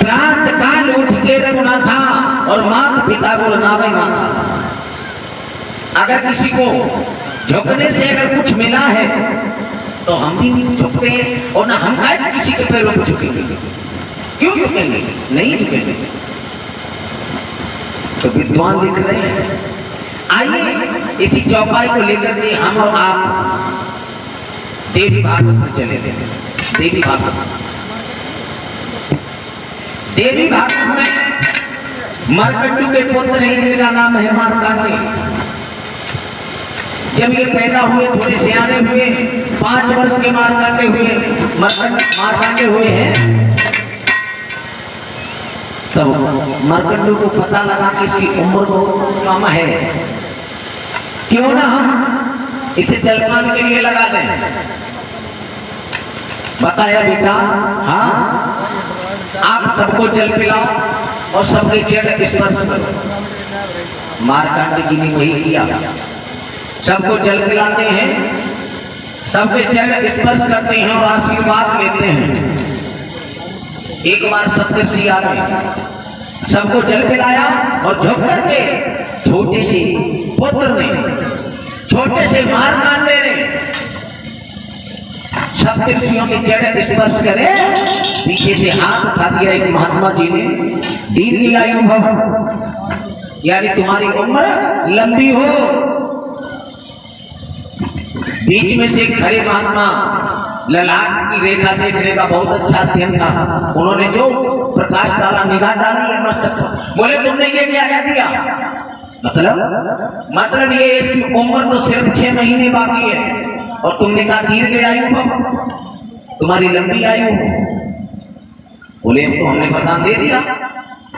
प्रात काल उठ के रघुनाथा और माता पिता को नावे माथा। अगर किसी को झुकने से अगर कुछ मिला है तो हम भी झुकते हैं, और ना हम काहे किसी के पैरों पर झुकेंगे। क्यों झुकेंगे? नहीं झुकेंगे। तो विद्वान लिख रहे हैं, आइए इसी चौपाई को लेकर के हम और आप देवी भागवत में चले गए। देवी भागवत, देवी भागवत में मार्कंडू के पुत्र हैं जिनका नाम है मार्कंडेय। जब ये पैदा हुए, थोड़े सियाने हुए, 5 वर्ष के मार्कंडेय हुए, मार्कंडेय हुए हैं, तब मार्कंडू को पता लगा कि इसकी उम्र तो कम है, क्यों ना हम इसे जलपान के लिए लगा दें। बताया बेटा, हाँ आप सबको जल पिलाओ और सबके चरण स्पर्श करो। मार्कंडेय जी ने वही किया, सबको जल पिलाते हैं, सबके चरण स्पर्श करते हैं और आशीर्वाद लेते हैं। एक बार सप्तर्षि आ गए, सबको जल पिलाया और झुक करके छोटे से पुत्र ने, छोटे से मार्कंडेय ने सप्तर्षियों के चरण स्पर्श करे, पीछे से हाथ उठा दिया एक महात्मा जी ने, दीर्घ आयु भव, यानी तुम्हारी उम्र लंबी हो। बीच में से एक खड़े महात्मा, ललाट की रेखा देखने का बहुत अच्छा अध्ययन था, उन्होंने जो प्रकाश डाला, निगाह डाली है मस्तक पर, बोले तुमने ये क्या कह दिया? मतलब ये इसकी उम्र तो सिर्फ 6 महीने बाकी है और तुमने कहा दीर्घ आयु भव, तुम्हारी लंबी आयु। बोले तो हमने वरदान दे दिया।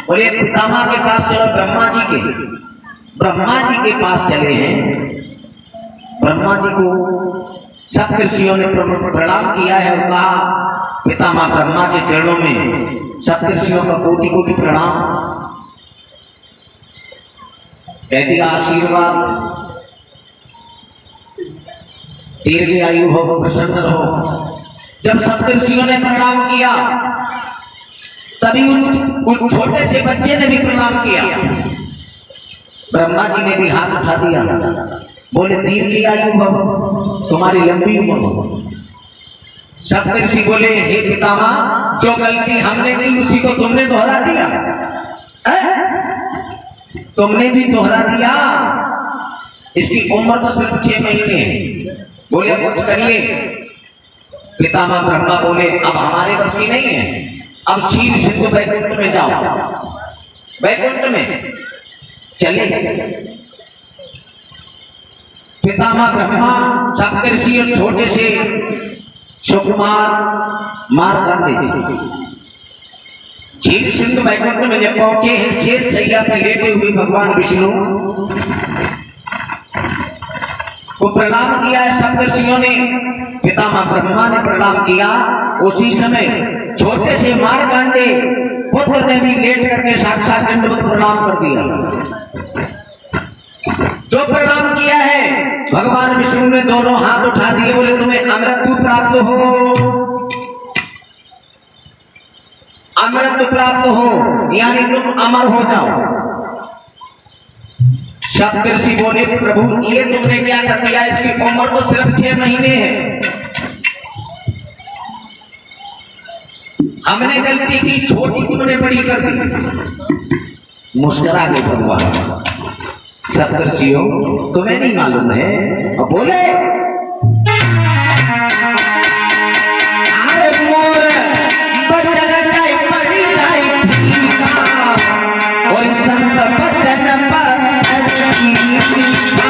बोले पितामह के पास चलो, ब्रह्मा जी के पास चले हैं। ब्रह्मा जी को सप्तर्षियों ने प्रणाम किया है और कहा पितामह ब्रह्मा के चरणों में सप्तर्षियों का कोटि कोटि प्रणाम। कह दिया आशीर्वाद, दीर्घ आयु हो, प्रसन्न रहो। जब सप्तर्षियों ने प्रणाम किया तभी उस छोटे से बच्चे ने भी प्रणाम किया। ब्रह्मा जी ने भी हाथ उठा दिया, बोले दीर्घ आयु भव, तुम्हारी लंबी उम्र हो। सप्तर्षि बोले हे पितामह, जो गलती हमने की उसी को तुमने दोहरा दिया, तुमने भी दोहरा दिया। इसकी उम्र तो सिर्फ 6 महीने है। बोले कुछ करिए। पितामह ब्रह्मा बोले अब हमारे बस की नहीं है, अब क्षीर सिंधु वैकुंठ में जाओ। वैकुंठ में चले पितामह ब्रह्मा, सप्तर्षि और छोटे से सुकुमार मार्कंडेय जी क्षीर सिंधु वैकुंठ में जब पहुंचे हैं, शेष शैया पे लेटे हुए भगवान विष्णु को प्रणाम किया है सप्तर्षियों ने, पितामह ब्रह्मा ने प्रणाम किया। उसी समय छोटे से मार्कंडेय पुत्र ने भी लेट करके साक्षात दंडवत प्रणाम कर दिया। जो प्रणाम किया है भगवान विष्णु ने दोनों हाथ उठा दिए, बोले तुम्हें अमृत प्राप्त हो, अमृत प्राप्त हो, यानी तुम अमर हो जाओ। सप्तर्षि बोले प्रभु ये तुमने क्या कर दिया, इसकी उम्र तो सिर्फ 6 महीने है, हमने गलती की, छोटी तुमने बड़ी कर दी। मुस्कुरा गए भगवान। सप्तर्षियों तुम्हें नहीं मालूम है? और बोले अरे मोर बचन जाए पड़ी जाए फीका, और संत बचन पत्थर की फीका।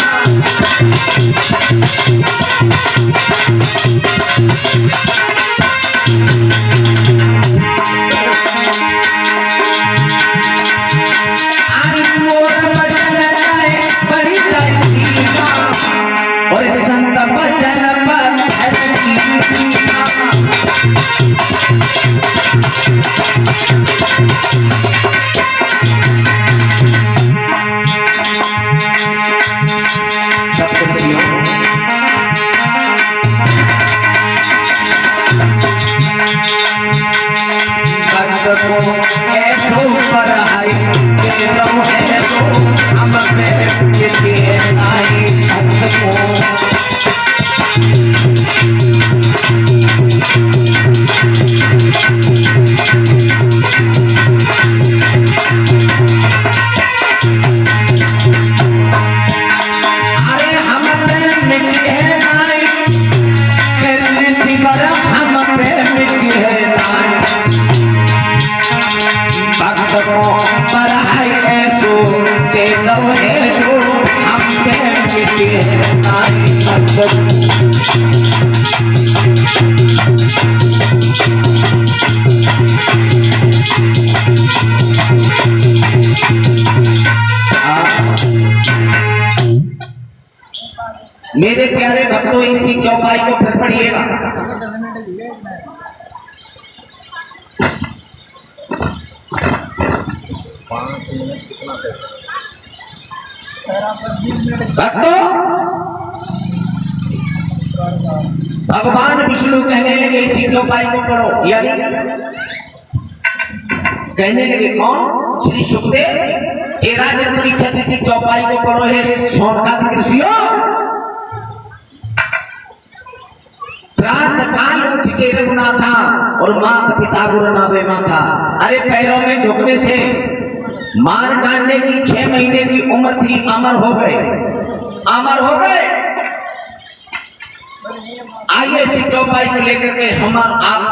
और संत बचन पत्थर की फीका। सप्तर्षियों मेरे प्यारे भक्तों इसी चौपाई को फिर पढ़िएगा। भक्तों, भगवान विष्णु कहने लगे इसी चौपाई को पढ़ो, यानी कहने लगे कौन? श्री सुखदेव, हे राजन परीक्षित इसी चौपाई को पढ़ो। हे शौनकादि ऋषियों, प्रातः काल उठ के रघुनाथा और माता पिता गुरुनावे माथा। अरे पैरों में झुकने से मारकांडे की 6 महीने की उम्र थी, अमर हो गए, अमर हो गए। आइए इसी चौपाई को लेकर के हम आप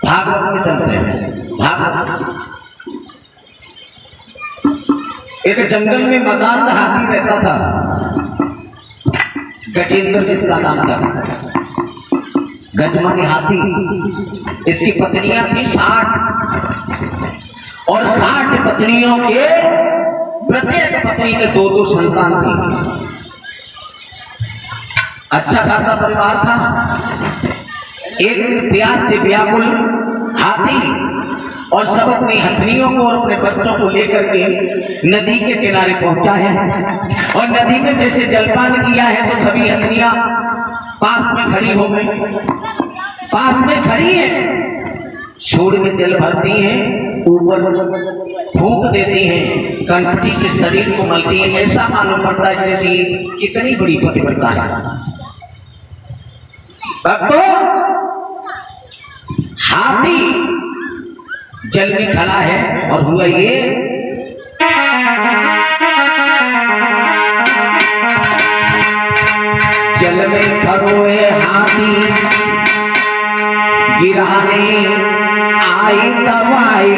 भागवत में चलते हैं। भागवत एक जंगल में मदान हाथी रहता था, गजेंद्र जिसका नाम था। गजमानी हाथी, इसकी पत्नियां थी 60 और 60 पत्नियों के प्रत्येक पत्नी के 2-2 संतान थी। अच्छा खासा परिवार था। एक दिन प्यास से व्याकुल हाथी और सब अपनी हथनियों को और अपने बच्चों को लेकर के नदी के किनारे पहुंचा है। और नदी में जैसे जलपान किया है तो सभी हथनियां पास में खड़ी हो गई, पास में खड़ी है, सूंड में जल भरती हैं, ऊपर फूंक देती हैं, कंठी से शरीर को मलती हैं। ऐसा मालूम पड़ता है जैसे कितनी बड़ी पतिव्रता है। भक्तों, हाथी जल में खड़ा है और हुआ ये, जल में खड़ोए हाथी गिराने आई दवाई।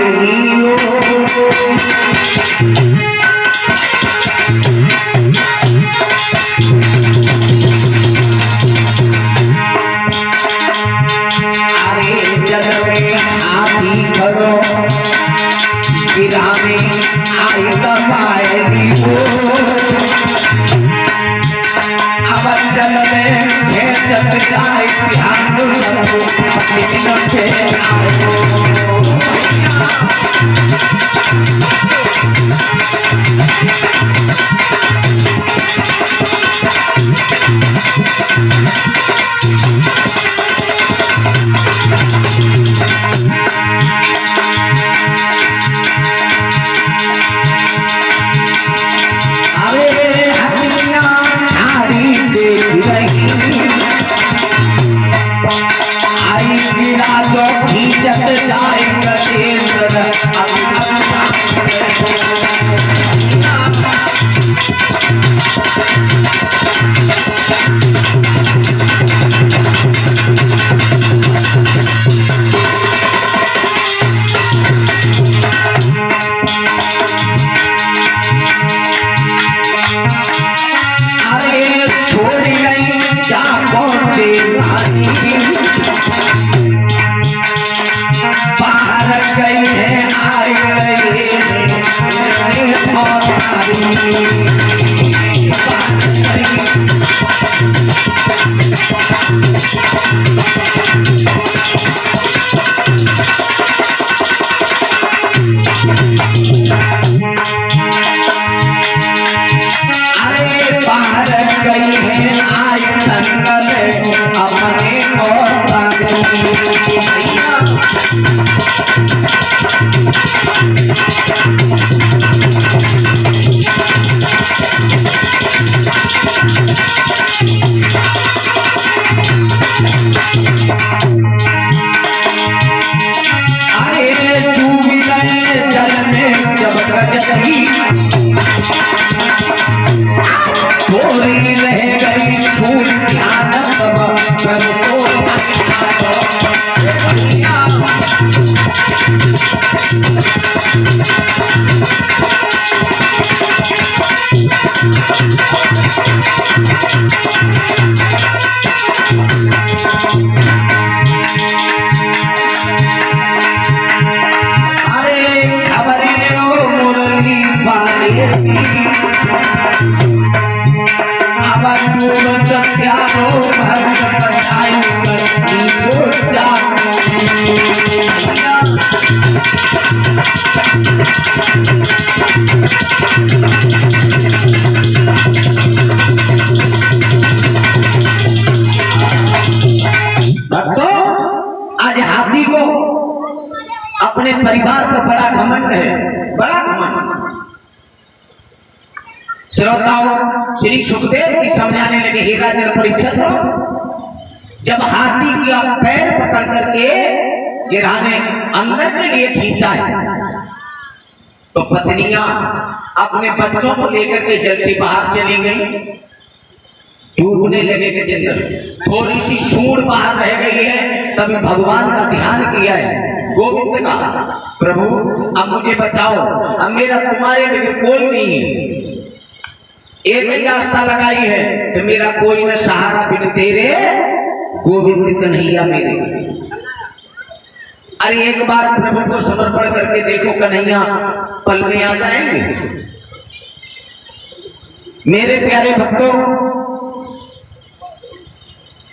बाहर हाथी को अपने परिवार पर बड़ा घमंड है, बड़ा घमंड। श्रोताओं, श्री सुखदेव जी समझाने लगे, हे राजन परीक्षित, जब हाथी का पैर पकड़ करके गिराने अंदर के लिए खींचा है, तो पत्नियां अपने बच्चों को लेकर के जल से बाहर चली गई, डूबने लगे गजेंद्र। थोड़ी सी सूंड बाहर रह गई है, तभी भगवान का ध्यान किया है, गोविंद का, प्रभु अब मुझे बचाओ, अब मेरा तुम्हारे बगैर कोई नहीं है, एक ही रास्ता लगाई है कि मेरा कोई न सहारा बिन तेरे गोविंद कन्हैया मेरे। अरे एक बार प्रभु को समर्पण करके देखो, कन्हैया पल में आ जाएंगे। मेरे प्यारे भक्तों,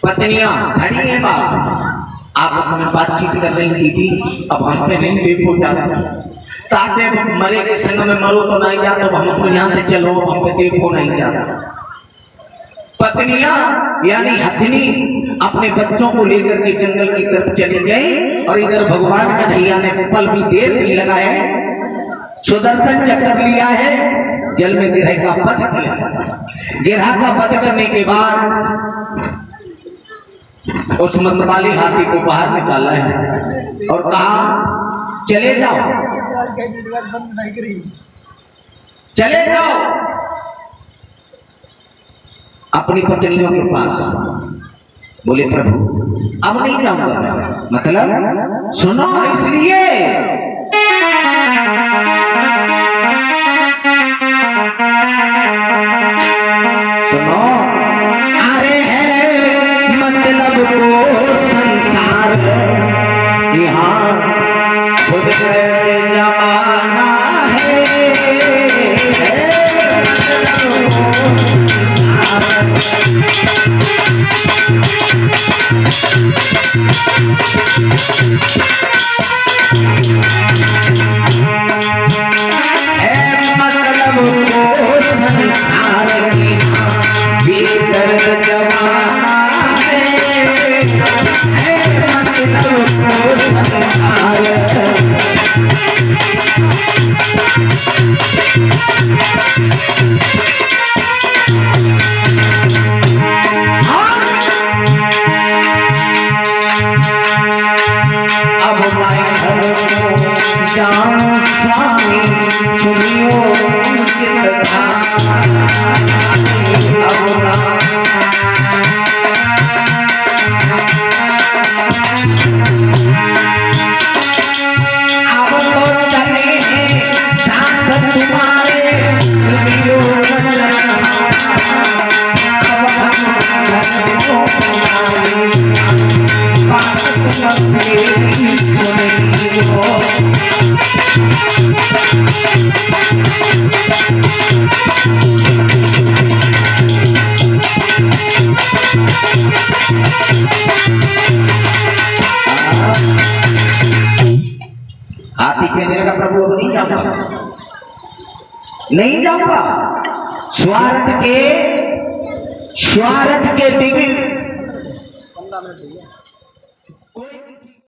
पत्नियां खड़ी हैं, बाप आपस में बातचीत कर रही, दीदी अब हम पे नहीं देखो जाता, तासे मरे के संग में मरो तो नहीं जाता, तो हम तो यहाँ पे चलो, हम पे देखो नहीं जाता। पत्नियां यानी हथनी अपने बच्चों को लेकर के जंगल की तरफ चली गई, और इधर भगवान कन्हैया ने पल भी देर नहीं लगाया, सुदर्शन चक्कर लिया है, जल में गिरह का वध किया। गिरह का वध करने के बाद उस मतवाली हाथी को बाहर निकाला है और कहा, चले जाओ, चले जाओ अपनी पत्नियों के पास। बोले प्रभु अब नहीं जाऊंगा मैं, मतलब सुनो, इसलिए सुनो, अरे है मतलब को संसार यहाँ खुद के जमाना है, हाथी कहने लगा, प्रभु अब नहीं जाऊंगा, नहीं जाऊंगा, स्वार्थ के बिगड़ कोई किसी